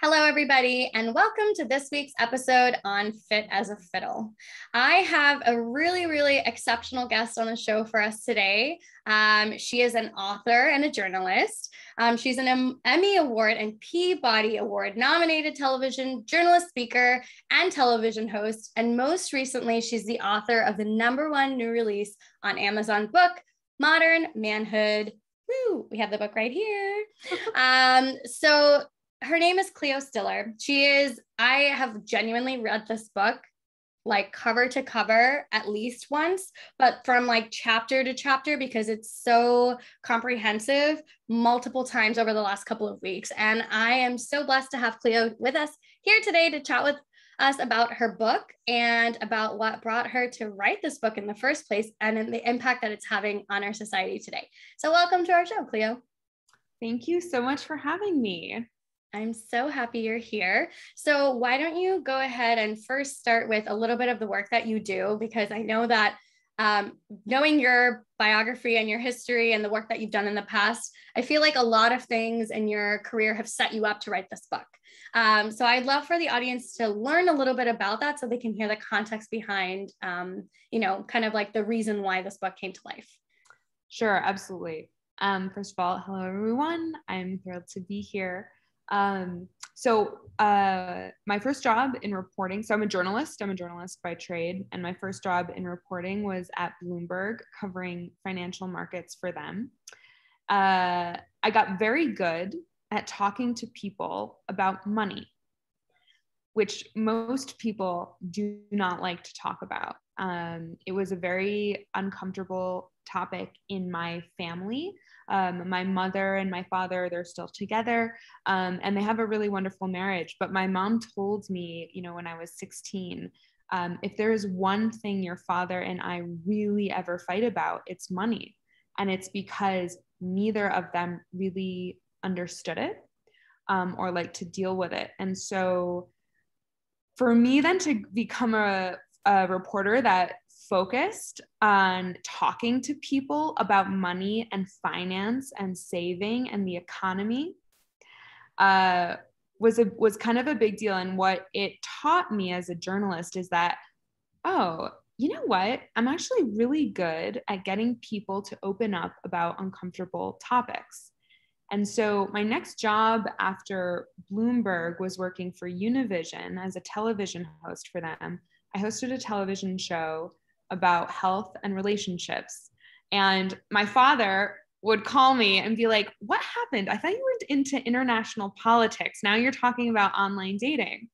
Hello, everybody, and welcome to this week's episode on Fit as a Fiddle. I have a really exceptional guest on the show for us today. She is an author and a journalist. She's an Emmy Award and Peabody Award nominated television journalist, speaker, and television host. And most recently, she's the author of the #1 new release on Amazon book, Modern Manhood. Woo, we have the book right here. So her name is Cleo Stiller. I have genuinely read this book like cover to cover at least once, but from like chapter to chapter because it's so comprehensive multiple times over the last couple of weeks. And I am so blessed to have Cleo with us here today to chat with us about her book and about what brought her to write this book in the first place and the impact that it's having on our society today. So welcome to our show, Cleo. Thank you so much for having me. I'm so happy you're here. So why don't you go ahead and first start with a little bit of the work that you do, because I know that knowing your biography and your history and the work that you've done in the past, I feel like a lot of things in your career have set you up to write this book. So I'd love for the audience to learn a little bit about that so they can hear the context behind, kind of like the reason why this book came to life. Sure, absolutely. First of all, hello, everyone. I'm thrilled to be here. My first job in reporting, so I'm a journalist by trade. And my first job in reporting was at Bloomberg covering financial markets for them. I got very good at talking to people about money, which most people do not like to talk about. It was a very uncomfortable topic in my family. My mother and my father, they're still together, and they have a really wonderful marriage. But my mom told me, when I was 16, if there is one thing your father and I really ever fight about, it's money. And it's because neither of them really understood it or like to deal with it. And so for me then to become a reporter that focused on talking to people about money and finance and saving and the economy was kind of a big deal. And what it taught me as a journalist is that, oh, you know what? I'm actually really good at getting people to open up about uncomfortable topics. And so my next job after Bloomberg was working for Univision as a television host for them. I hosted a television show about health and relationships. And my father would call me and be like, what happened? I thought you were into international politics. Now you're talking about online dating.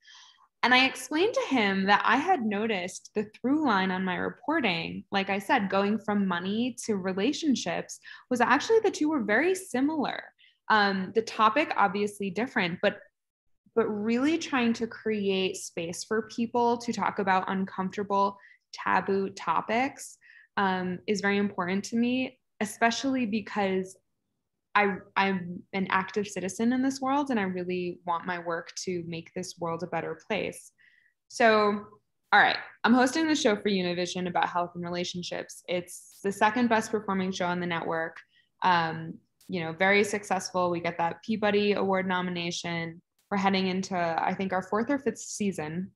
And I explained to him that I had noticed the through line on my reporting, like I said, going from money to relationships, was actually the two were very similar. The topic obviously different, but really trying to create space for people to talk about uncomfortable, taboo topics is very important to me, especially because I'm an active citizen in this world and I really want my work to make this world a better place. So, all right, I'm hosting the show for Univision about health and relationships. It's the second best performing show on the network. Very successful. We get that Peabody Award nomination. We're heading into, I think, our 4th or 5th season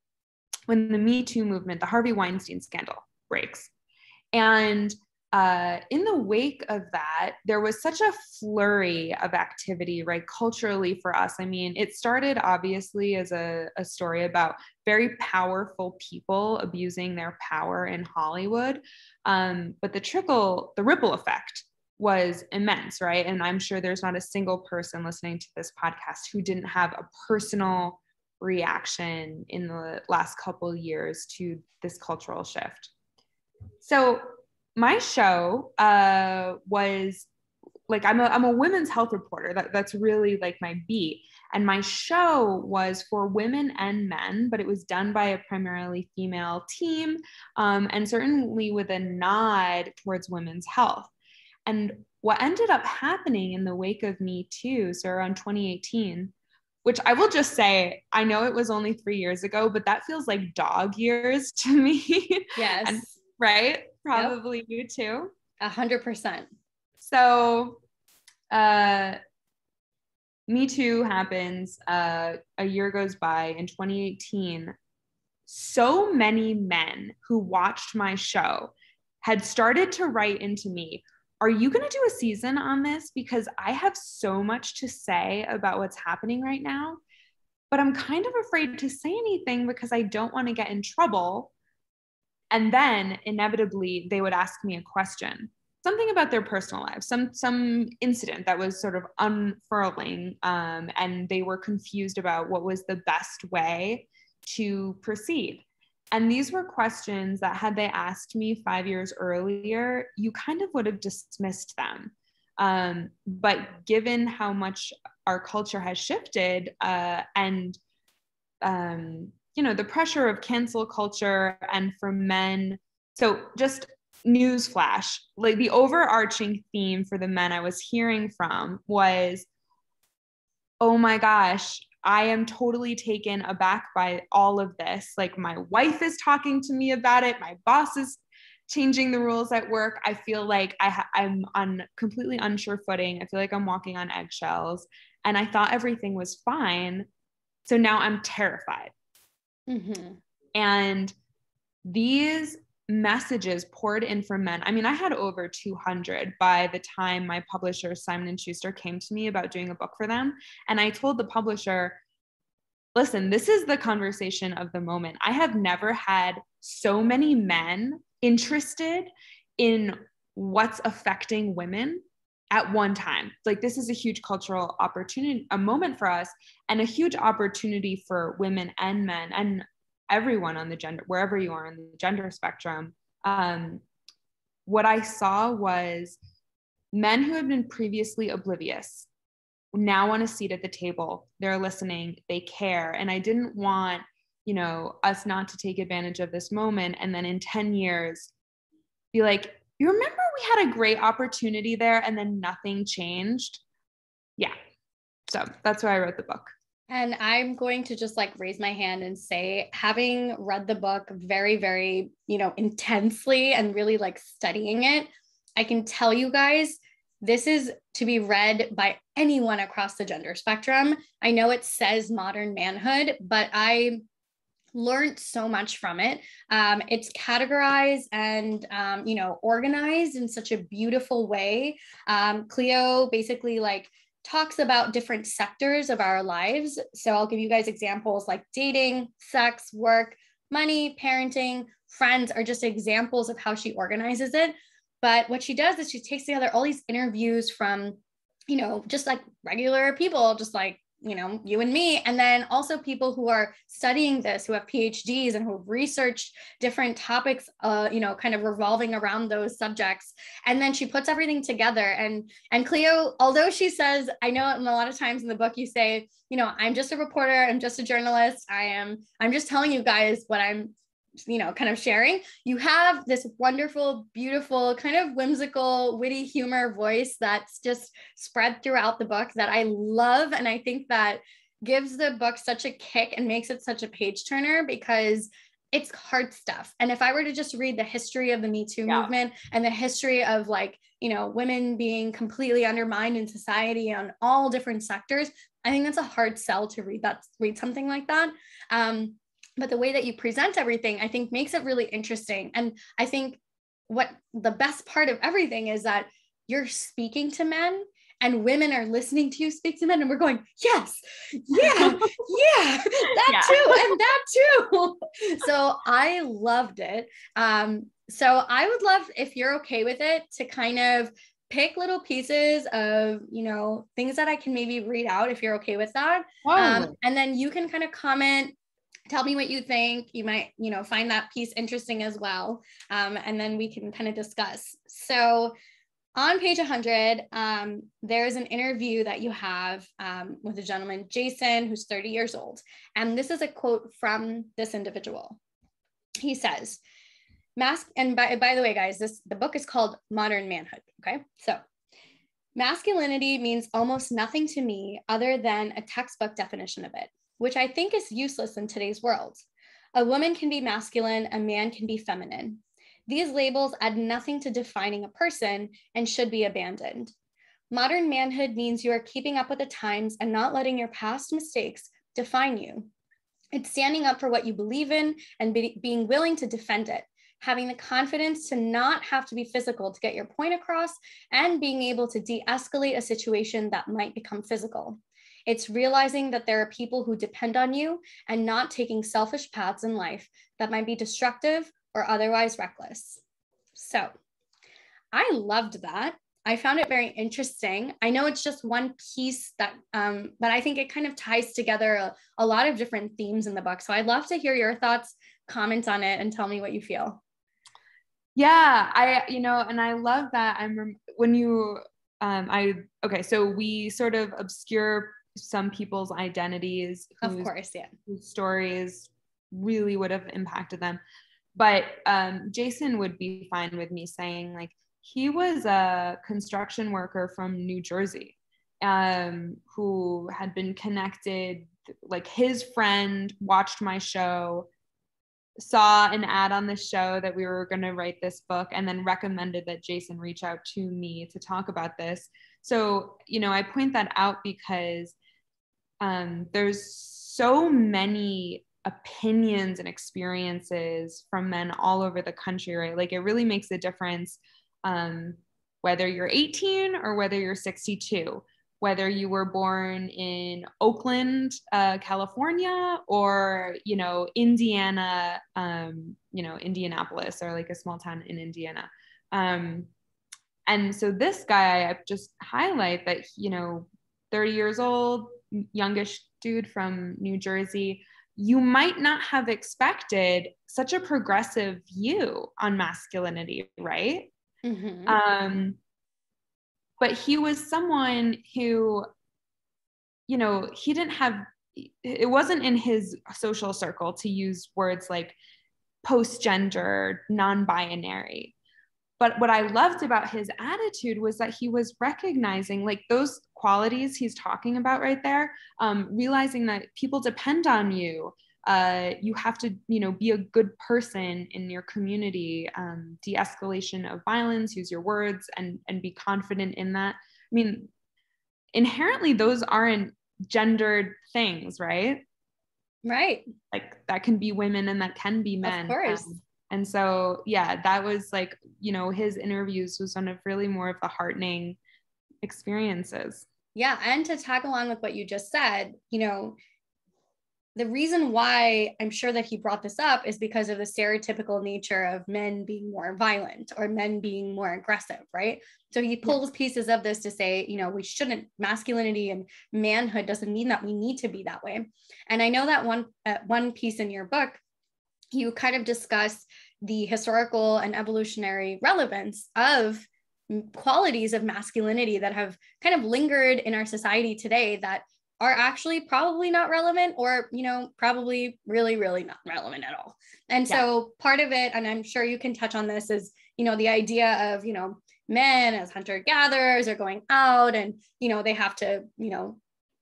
when the Me Too movement, the Harvey Weinstein scandal breaks. And in the wake of that, there was such a flurry of activity, right, culturally for us. I mean, it started obviously as a story about very powerful people abusing their power in Hollywood. But the ripple effect was immense, right? And I'm sure there's not a single person listening to this podcast who didn't have a personal reaction in the last couple of years to this cultural shift. So my show was like, I'm a women's health reporter. That's really like my beat. And my show was for women and men, but it was done by a primarily female team, and certainly with a nod towards women's health. And what ended up happening in the wake of Me Too, so around 2018, which I will just say, I know it was only 3 years ago, but that feels like dog years to me. Yes. And, right? Probably you too. 100%. So Me Too happens, a year goes by in 2018. So many men who watched my show had started to write into me, are you going to do a season on this? Because I have so much to say about what's happening right now, but I'm kind of afraid to say anything because I don't want to get in trouble. And then inevitably they would ask me a question, something about their personal lives, some incident that was sort of unfurling, and they were confused about what was the best way to proceed. And these were questions that had they asked me 5 years earlier, you kind of would have dismissed them. But given how much our culture has shifted, and the pressure of cancel culture and for men, so just newsflash, like the overarching theme for the men I was hearing from was, oh my gosh, I am totally taken aback by all of this. Like, my wife is talking to me about it. My boss is changing the rules at work. I feel like I'm on completely unsure footing. I feel like I'm walking on eggshells. And I thought everything was fine. So now I'm terrified. Mm-hmm. And these messages poured in from men. I mean, I had over 200 by the time my publisher, Simon & Schuster, came to me about doing a book for them. And I told the publisher, listen, this is the conversation of the moment. I have never had so many men interested in what's affecting women at one time. Like, this is a huge cultural opportunity, a moment for us, and a huge opportunity for women and men and everyone on the gender, wherever you are on the gender spectrum. What I saw was men who had been previously oblivious now want a seat at the table. They're listening, they care. And I didn't want, us not to take advantage of this moment. And then in 10 years, be like, you remember we had a great opportunity there and then nothing changed? Yeah. So that's why I wrote the book. And I'm going to just raise my hand and say, having read the book very, very, intensely and really studying it, I can tell you guys, this is to be read by anyone across the gender spectrum. I know it says modern manhood, but I learned so much from it. It's categorized and, organized in such a beautiful way. Cleo basically talks about different sectors of our lives. So I'll give you guys examples like dating, sex, work, money, parenting, friends are just examples of how she organizes it. But what she does is she takes together all these interviews from, just regular people, just you and me, and then also people who are studying this, who have PhDs and who have researched different topics, kind of revolving around those subjects. And then she puts everything together. And Cleo, although she says, I know a lot of times in the book you say, I'm just a reporter, I'm just a journalist, I'm just telling you guys what I'm kind of sharing. You have this wonderful, beautiful, kind of whimsical, witty humor voice that's just spread throughout the book that I love. And I think that gives the book such a kick and makes it such a page turner because it's hard stuff. And if I were to just read the history of the Me Too movement and the history of women being completely undermined in society on all different sectors, I think that's a hard sell to read something like that. But the way that you present everything, I think makes it really interesting. And I think what the best part of everything is that you're speaking to men and women are listening to you speak to men and we're going, yes, yeah, too, and that too. So I loved it. So I would love, if you're okay with it, to kind of pick little pieces of, things that I can maybe read out if you're okay with that. And then you can kind of comment, tell me what you think. You might, find that piece interesting as well. And then we can kind of discuss. So on page 100, there's an interview that you have with a gentleman, Jason, who's 30 years old. And this is a quote from this individual. He says, and by the way, guys, the book is called Modern Manhood. Okay. So masculinity means almost nothing to me other than a textbook definition of it, which I think is useless in today's world. A woman can be masculine, a man can be feminine. These labels add nothing to defining a person and should be abandoned. Modern manhood means you are keeping up with the times and not letting your past mistakes define you. It's standing up for what you believe in and being willing to defend it, having the confidence to not have to be physical to get your point across, and being able to de-escalate a situation that might become physical. It's realizing that there are people who depend on you and not taking selfish paths in life that might be destructive or otherwise reckless. So I loved that. I found it very interesting. I know it's just one piece that, but I think it kind of ties together a lot of different themes in the book. So I'd love to hear your thoughts, comments on it, and tell me what you feel. Yeah, and I love that. So we sort of obscure some people's identities, of course, yeah, whose stories really would have impacted them. But Jason would be fine with me saying, like, he was a construction worker from New Jersey, who had been connected, like his friend watched my show, saw an ad on the show that we were going to write this book, and then recommended that Jason reach out to me to talk about this. So, I point that out because there's so many opinions and experiences from men all over the country, right? Like, it really makes a difference whether you're 18 or whether you're 62, whether you were born in Oakland, California, or, Indiana, Indianapolis, or like a small town in Indiana. And so this guy, I just highlight that, 30 years old, youngish dude from New Jersey, you might not have expected such a progressive view on masculinity, right? Mm-hmm. But he was someone who, he didn't have, it wasn't in his social circle to use words like post-gender, non-binary. But what I loved about his attitude was that he was recognizing, like, those qualities he's talking about right there, realizing that people depend on you. You have to, be a good person in your community, de-escalation of violence, use your words, and be confident in that. I mean, inherently, those aren't gendered things, right? Right. Like, that can be women and that can be men. Of course. And so, yeah, that was like, his interviews was one of really more of the heartening experiences. Yeah. And to tag along with what you just said, the reason why I'm sure that he brought this up is because of the stereotypical nature of men being more violent or men being more aggressive, right? So he pulls pieces of this to say, we shouldn't, masculinity and manhood doesn't mean that we need to be that way. And I know that one piece in your book, you kind of discuss the historical and evolutionary relevance of qualities of masculinity that have kind of lingered in our society today that are actually probably not relevant, or, probably really, really not relevant at all. And so part of it, and I'm sure you can touch on this, is, the idea of, men as hunter-gatherers are going out and, they have to,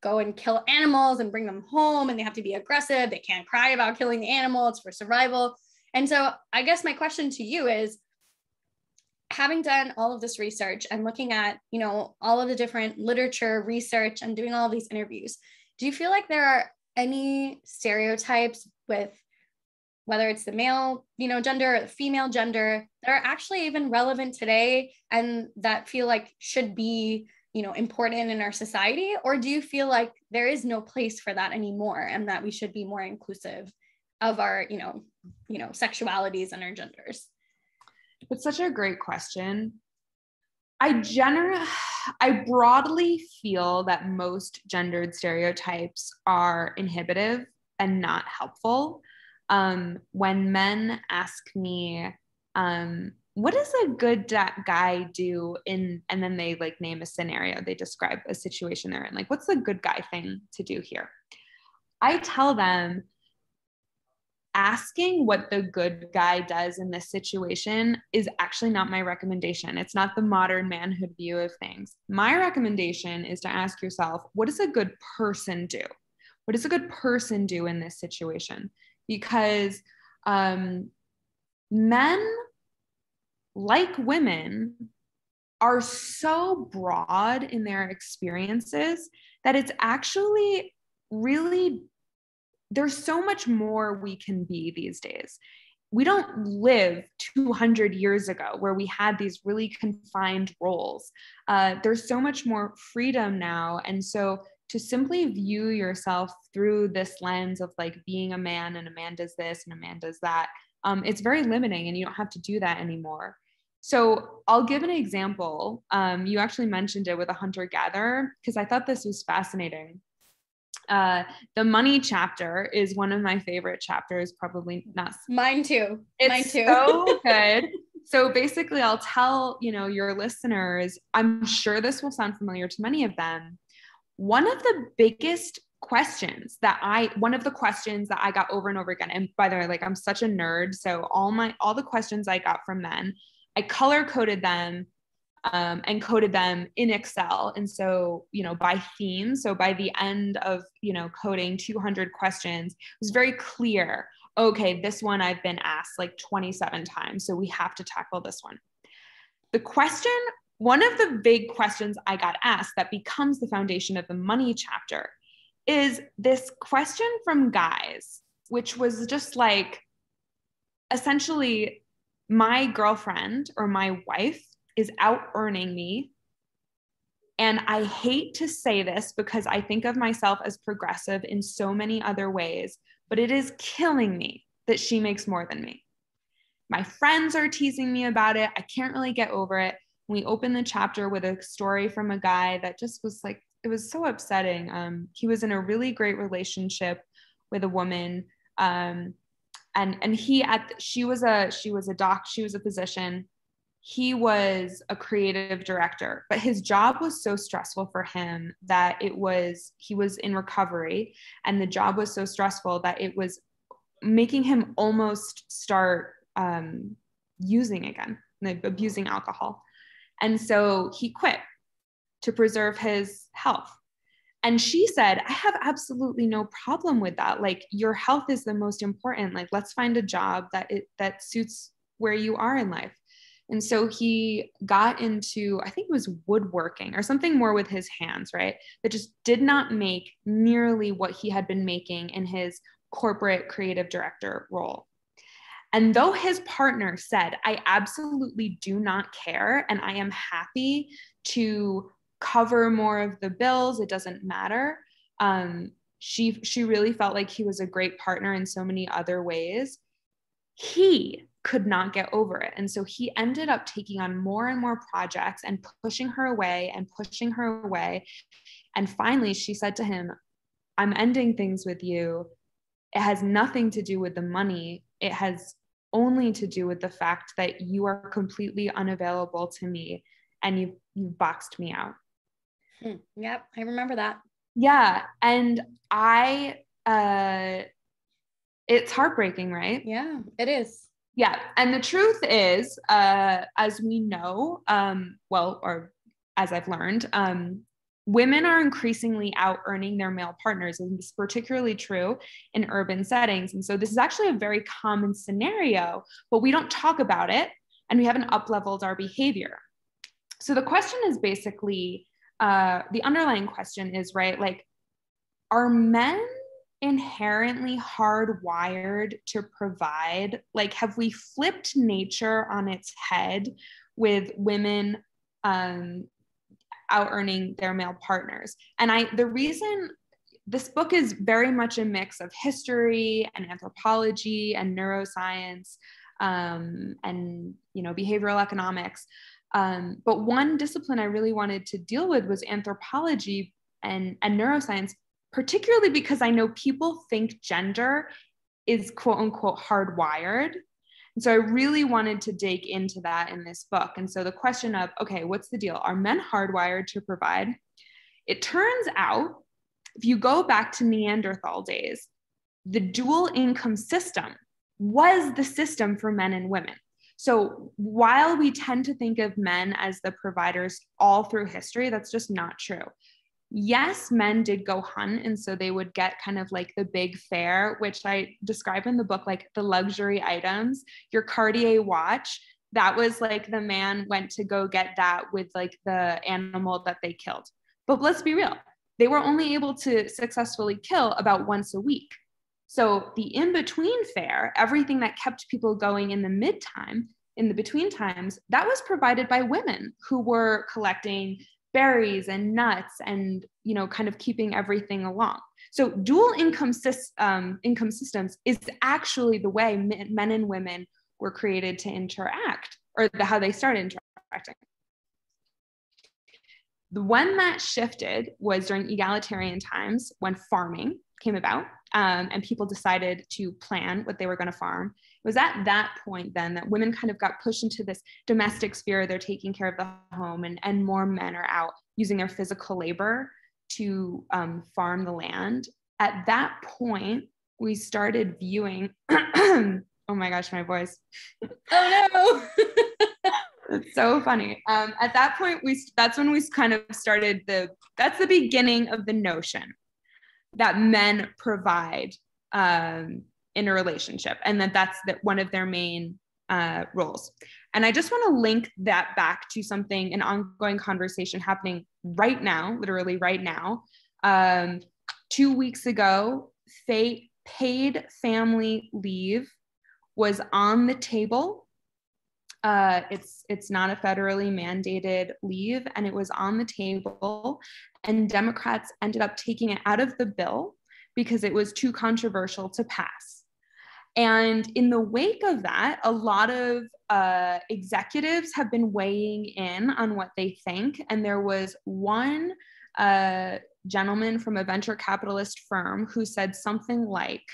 go and kill animals and bring them home, and they have to be aggressive. They can't cry about killing the animal. It's for survival. And so I guess my question to you is, having done all of this research and looking at, all of the different literature research and doing all of these interviews, do you feel like there are any stereotypes with whether it's the male, gender or the female gender that are actually even relevant today and that feel like should be, important in our society? Or do you feel like there is no place for that anymore and that we should be more inclusive of our, sexualities and our genders? It's such a great question. I broadly feel that most gendered stereotypes are inhibitive and not helpful. When men ask me, what does a good guy do and then they like name a scenario, they describe a situation they're in, like, what's the good guy thing to do here? I tell them, asking what the good guy does in this situation is actually not my recommendation. It's not the modern manhood view of things. My recommendation is to ask yourself, what does a good person do? What does a good person do in this situation? Because men, like women, are so broad in their experiences that it's actually really, there's so much more we can be these days. We don't live 200 years ago where we had these really confined roles. There's so much more freedom now. And so to simply view yourself through this lens of like being a man and a man does this and a man does that, it's very limiting, and you don't have to do that anymore. So I'll give an example. You actually mentioned it with a hunter-gatherer, because I thought this was fascinating. The money chapter is one of my favorite chapters, probably not. Mine too. It's so good. So basically I'll tell, your listeners, I'm sure this will sound familiar to many of them. One of the biggest questions one of the questions that I got over and over again, and by the way, like I'm such a nerd. So all the questions I got from men, I color coded them and coded them in Excel. And so, by theme. So by the end of, coding 200 questions, it was very clear. Okay, this one I've been asked like 27 times. So we have to tackle this one. One of the big questions I got asked that becomes the foundation of the money chapter is this question from guys, which was just like, essentially, my girlfriend or my wife is out earning me. And I hate to say this because I think of myself as progressive in so many other ways, but it is killing me that she makes more than me. My friends are teasing me about it. I can't really get over it. We opened the chapter with a story from a guy that just was like, it was so upsetting. He was in a really great relationship with a woman. And she was a physician. He was a creative director, but his job was so stressful for him that he was in recovery, and the job was so stressful that it was making him almost start using again, like abusing alcohol. And so he quit to preserve his health. And she said, I have absolutely no problem with that. Like, your health is the most important. Like, let's find a job that suits where you are in life. And so he got into, I think it was woodworking or something more with his hands, right? That just did not make nearly what he had been making in his corporate creative director role. And though his partner said, I absolutely do not care, and I am happy to cover more of the bills, it doesn't matter. She really felt like he was a great partner in so many other ways. He could not get over it. And so he ended up taking on more and more projects and pushing her away and pushing her away. And finally, she said to him, I'm ending things with you. It has nothing to do with the money. It has only to do with the fact that you are completely unavailable to me and you've boxed me out. Yep, I remember that. Yeah. And it's heartbreaking, right? Yeah, it is. Yeah. And the truth is, as we know, or as I've learned, women are increasingly out earning their male partners, and this is particularly true in urban settings. And so this is actually a very common scenario, but we don't talk about it, and we haven't up-leveled our behavior. So the question is basically, the underlying question is, right, like, are men inherently hardwired to provide? Like, have we flipped nature on its head with women out earning their male partners? And the reason this book is very much a mix of history and anthropology and neuroscience and behavioral economics. But one discipline I really wanted to deal with was anthropology and neuroscience, particularly because I know people think gender is quote unquote hardwired. And so I really wanted to dig into that in this book. And so the question of, okay, what's the deal? Are men hardwired to provide? It turns out, if you go back to Neanderthal days, the dual income system was the system for men and women. So while we tend to think of men as the providers all through history, that's just not true. Yes, men did go hunt, and so they would get kind of like the big fare, which I describe in the book like the luxury items, your Cartier watch, that was like the man went to go get that with like the animal that they killed. But let's be real, they were only able to successfully kill about once a week. So the in-between fare, everything that kept people going in the between times, that was provided by women who were collecting berries and nuts and, you know, kind of keeping everything along. So dual income systems is actually the way men and women were created to interact, or how they started interacting. When that shifted was during egalitarian times, when farming came about, and people decided to plan what they were going to farm. It was at that point then that women kind of got pushed into this domestic sphere. They're taking care of the home, and more men are out using their physical labor to farm the land. At that point, we started viewing, oh my gosh, my voice. Oh no. It's so funny. At that point, that's when we kind of started that's the beginning of the notion that men provide in a relationship, and that's one of their main roles. And I just want to link that back to something, an ongoing conversation happening right now, literally right now. 2 weeks ago, paid family leave was on the table. It's not a federally mandated leave, and it was on the table, and Democrats ended up taking it out of the bill because it was too controversial to pass. And in the wake of that, a lot of executives have been weighing in on what they think. And there was one gentleman from a venture capitalist firm who said something like,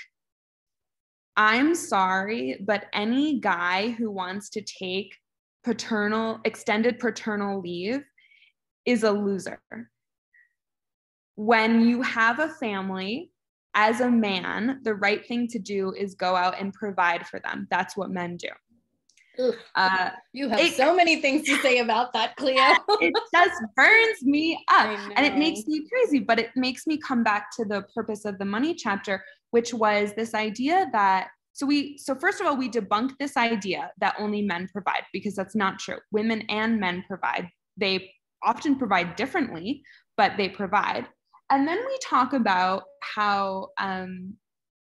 "I'm sorry, but any guy who wants to take extended paternal leave is a loser. When you have a family, as a man, the right thing to do is go out and provide for them. That's what men do." You have so many things to say about that, Cleo. It just burns me up, and it makes me crazy, but it makes me come back to the purpose of the money chapter, which was this idea that, so first of all, we debunk this idea that only men provide, because that's not true. Women and men provide. They often provide differently, but they provide. And then we talk about how,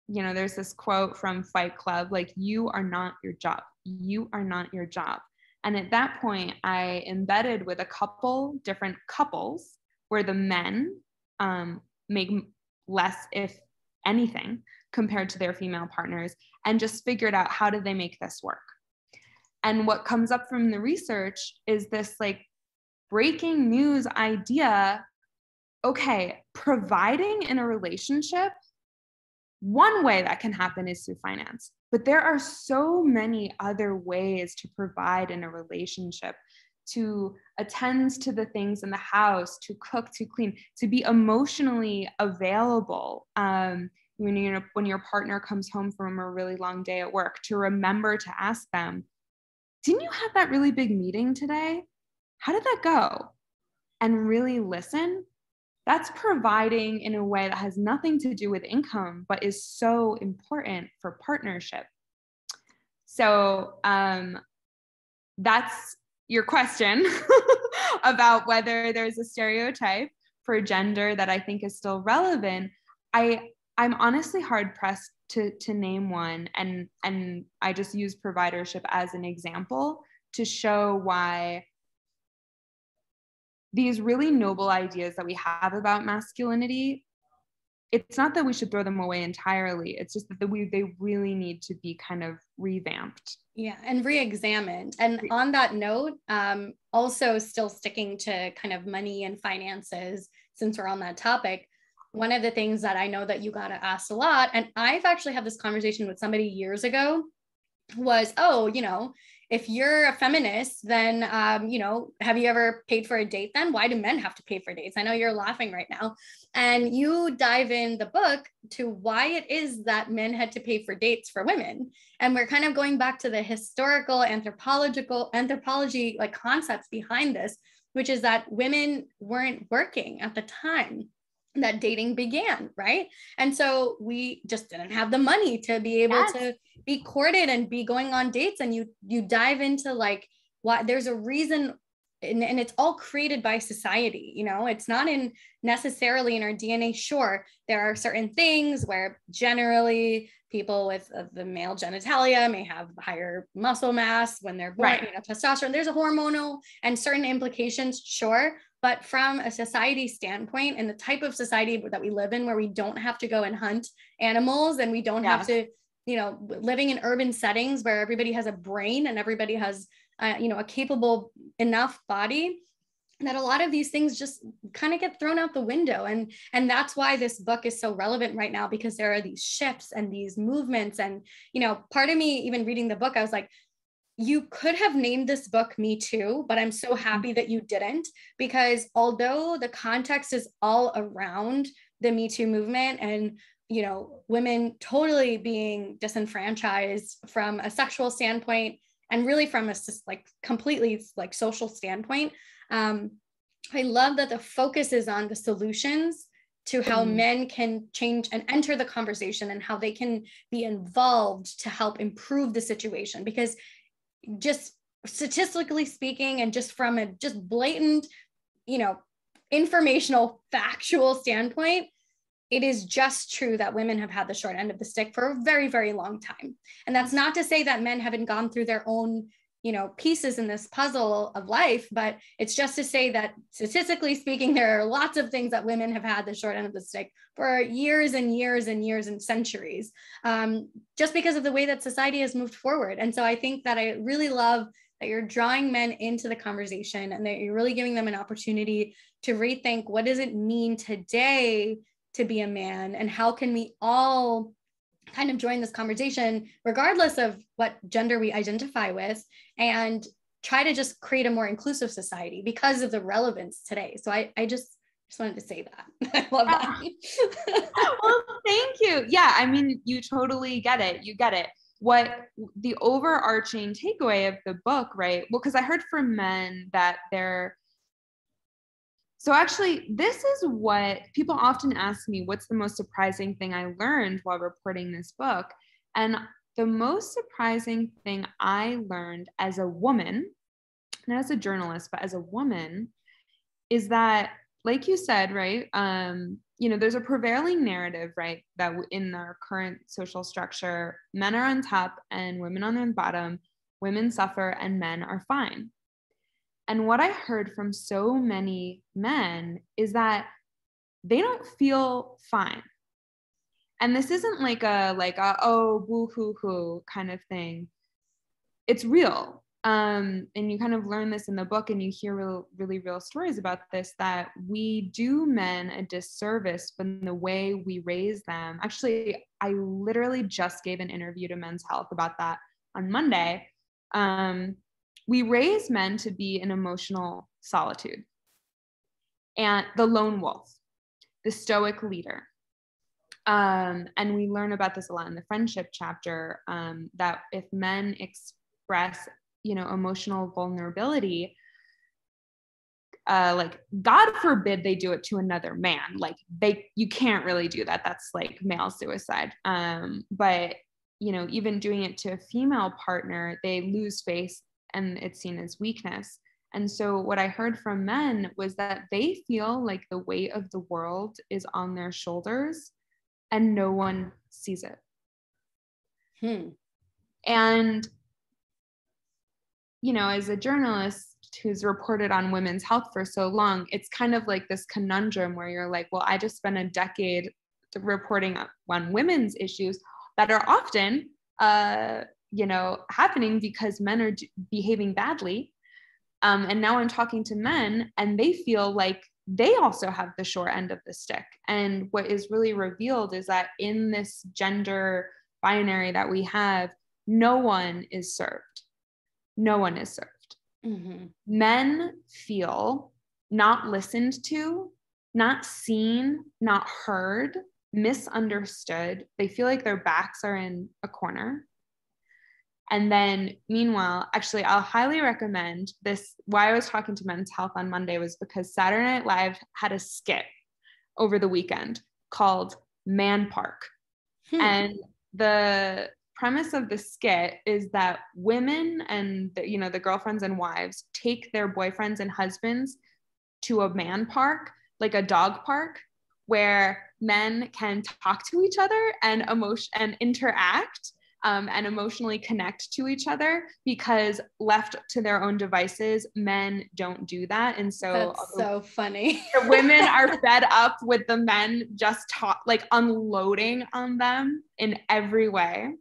there's this quote from Fight Club, like, "You are not your job. You are not your job." And at that point, I embedded with a couple different couples where the men make less, if anything, compared to their female partners, and just figured out, how did they make this work? And what comes up from the research is this like breaking news idea. Okay, providing in a relationship, one way that can happen is through finance, but there are so many other ways to provide in a relationship, to attend to the things in the house, to cook, to clean, to be emotionally available. When your partner comes home from a really long day at work, to remember to ask them, "Didn't you have that really big meeting today? How did that go?" And really listen. That's providing in a way that has nothing to do with income, but is so important for partnership. So that's your question about whether there's a stereotype for gender that I think is still relevant. I'm honestly hard pressed to name one, and I just use providership as an example to show why these really noble ideas that we have about masculinity, it's not that we should throw them away entirely. It's just that they really need to be kind of revamped. Yeah, and re-examined. And on that note, also still sticking to kind of money and finances, since we're on that topic, one of the things that I know that you got asked a lot, and I've actually had this conversation with somebody years ago, was, if you're a feminist, then, have you ever paid for a date then? Why do men have to pay for dates? I know you're laughing right now. And you dive in the book to why it is that men had to pay for dates for women. And we're kind of going back to the historical anthropology like concepts behind this, which is that women weren't working at the time that dating began, right? And so we just didn't have the money to be able to be courted and be going on dates, and you dive into like why there's a reason. And it's all created by society, you know, it's not necessarily in our DNA. Sure, there are certain things where generally people with the male genitalia may have higher muscle mass when they're born, Right. you know, testosterone, there's a hormonal and certain implications, sure. But from a society standpoint and the type of society that we live in, where we don't have to go and hunt animals, and we don't have to, you know, living in urban settings where everybody has a brain and everybody has you know, a capable enough body, that a lot of these things just kind of get thrown out the window. And that's why this book is so relevant right now, because there are these shifts and these movements. And, you know, part of me, even reading the book, I was like, you could have named this book Me Too, but I'm so happy that you didn't, because although the context is all around the Me Too movement and, you know, women totally being disenfranchised from a sexual standpoint, and really from a like completely like social standpoint, I love that the focus is on the solutions to how men can change and enter the conversation, and how they can be involved to help improve the situation. Because just statistically speaking, and just from a just blatant, you know, informational, factual standpoint, it is just true that women have had the short end of the stick for a very, very long time. And that's not to say that men haven't gone through their own, you know, pieces in this puzzle of life, but it's just to say that statistically speaking, there are lots of things that women have had the short end of the stick for years and years and years and centuries, just because of the way that society has moved forward. And so I think that I really love that you're drawing men into the conversation, and that you're really giving them an opportunity to rethink, what does it mean today to be a man, and how can we all kind of join this conversation regardless of what gender we identify with, and try to just create a more inclusive society because of the relevance today. So I just wanted to say that. I love that. Well, thank you. Yeah, I mean, you totally get it. You get it. What the overarching takeaway of the book, right? Well, because I heard from men that so actually, this is what people often ask me, what's the most surprising thing I learned while reporting this book? And the most surprising thing I learned as a woman, not as a journalist, but as a woman, is that, like you said, right, you know, there's a prevailing narrative, right, that in our current social structure, men are on top and women on the bottom, women suffer and men are fine. And what I heard from so many men is that they don't feel fine. And this isn't like a oh, boo hoo hoo kind of thing. It's real. And you kind of learn this in the book, and you hear really real stories about this, that we do men a disservice when the way we raise them. Actually, I literally just gave an interview to Men's Health about that on Monday. We raise men to be in emotional solitude, and the lone wolf, the stoic leader. And we learn about this a lot in the friendship chapter, that if men express, you know, emotional vulnerability, like, God forbid they do it to another man. Like, you can't really do that. That's like male suicide. But, you know, even doing it to a female partner, they lose face, and it's seen as weakness. And so what I heard from men was that they feel like the weight of the world is on their shoulders and no one sees it. And, you know, as a journalist who's reported on women's health for so long, it's kind of like this conundrum where you're like, well, I just spent a decade reporting on women's issues that are often, you know, happening because men are behaving badly. And now I'm talking to men, and they feel like they also have the short end of the stick. And what is really revealed is that in this gender binary that we have, no one is served. No one is served. Mm-hmm. Men feel not listened to, not seen, not heard, misunderstood. They feel like their backs are in a corner. And then meanwhile, actually, I'll highly recommend this. Why I was talking to Men's Health on Monday was because Saturday Night Live had a skit over the weekend called Man Park. And the premise of the skit is that women and the girlfriends and wives take their boyfriends and husbands to a man park, like a dog park, where men can talk to each other and interact and emotionally connect to each other, because left to their own devices, men don't do that. And so that's so funny. The women are fed up with the men just unloading on them in every way.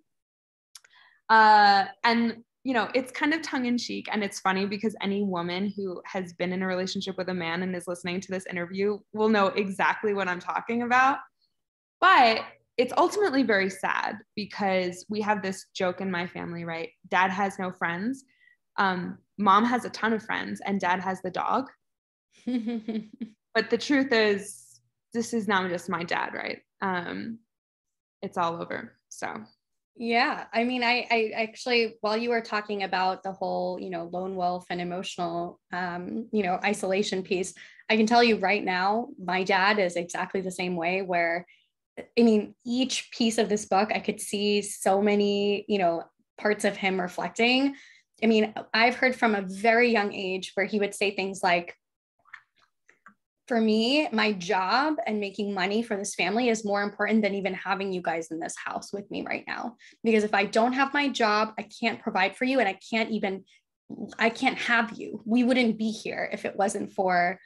And it's kind of tongue in cheek, and it's funny because any woman who has been in a relationship with a man and is listening to this interview will know exactly what I'm talking about. But it's ultimately very sad, because we have this joke in my family, right? Dad has no friends. Mom has a ton of friends, and dad has the dog. But the truth is, this is not just my dad, right? It's all over. So. Yeah. I mean, I actually, while you were talking about the whole, lone wolf and emotional, isolation piece, I can tell you right now, my dad is exactly the same way, where, I mean, each piece of this book, I could see so many, parts of him reflecting. I mean, I've heard from a very young age where he would say things like, for me, my job and making money for this family is more important than even having you guys in this house with me right now. Because if I don't have my job, I can't provide for you, and I can't have you. We wouldn't be here if it wasn't for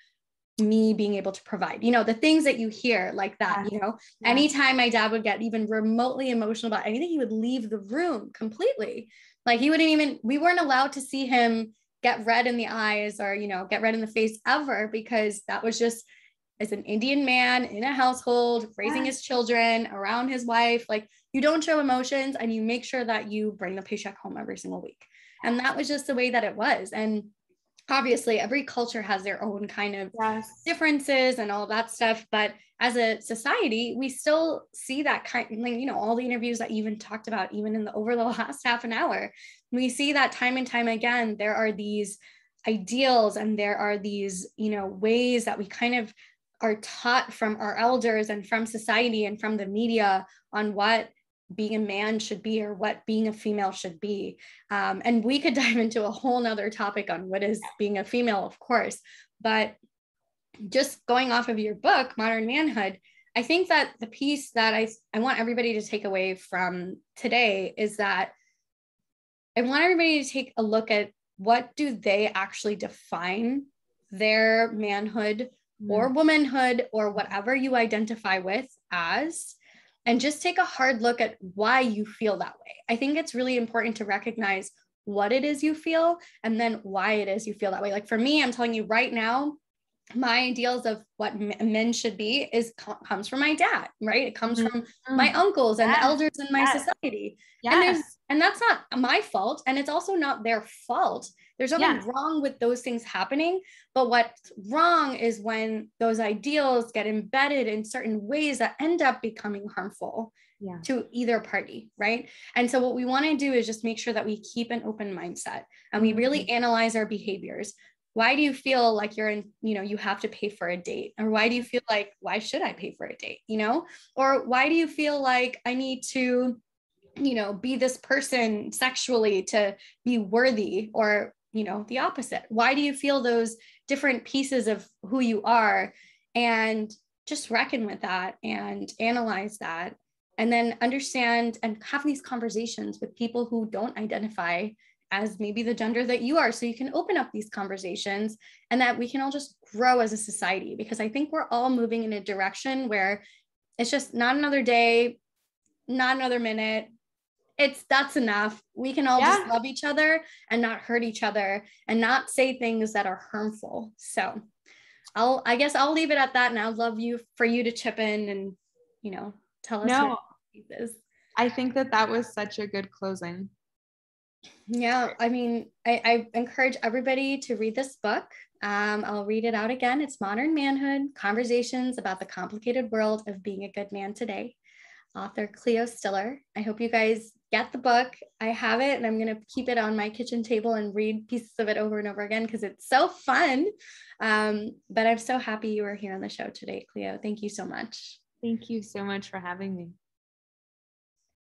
me being able to provide, the things that you hear like that, anytime my dad would get even remotely emotional about anything, he would leave the room completely. Like we weren't allowed to see him get red in the eyes or, get red in the face ever, because that was just, as an Indian man in a household, raising his children around his wife, like, you don't show emotions, and you make sure that you bring the paycheck home every single week. And that was just the way that it was. And obviously every culture has their own kind of differences and all that stuff. But as a society, we still see that kind of, all the interviews that you even talked about, even over the last half an hour, we see that time and time again, there are these ideals, and there are these, ways that we kind of are taught from our elders and from society and from the media on what being a man should be, or what being a female should be. And we could dive into a whole nother topic on what is being a female, of course, but just going off of your book, Modern Manhood, I think that the piece that I want everybody to take away from today is that I want everybody to take a look at what do they actually define their manhood or womanhood or whatever you identify with as, and just take a hard look at why you feel that way. I think it's really important to recognize what it is you feel and then why it is you feel that way. Like for me, I'm telling you right now, my ideals of what men should be comes from my dad, right? It comes from my uncles and the elders in my society. And that's not my fault. And it's also not their fault. There's nothing wrong with those things happening. But what's wrong is when those ideals get embedded in certain ways that end up becoming harmful to either party, right? And so what we want to do is just make sure that we keep an open mindset and we really analyze our behaviors. Why do you feel like you're in, you have to pay for a date? Or why do you feel like, why should I pay for a date? Or why do you feel like I need to, be this person sexually to be worthy, or, the opposite? Why do you feel those different pieces of who you are? And just reckon with that and analyze that, and then understand and have these conversations with people who don't identify as maybe the gender that you are, so you can open up these conversations and that we can all just grow as a society, because I think we're all moving in a direction where it's just not another day, not another minute. That's enough. We can all just love each other and not hurt each other and not say things that are harmful. So I guess I'll leave it at that. And I'd love for you to chip in and, tell us your pieces. I think that was such a good closing. Yeah, I mean, I encourage everybody to read this book. I'll read it out again. It's Modern Manhood, Conversations about the Complicated World of Being a Good Man Today. Author Cleo Stiller. I hope you guys get the book. I have it, and I'm going to keep it on my kitchen table and read pieces of it over and over again because it's so fun. But I'm so happy you were here on the show today, Cleo. Thank you so much. Thank you so much for having me.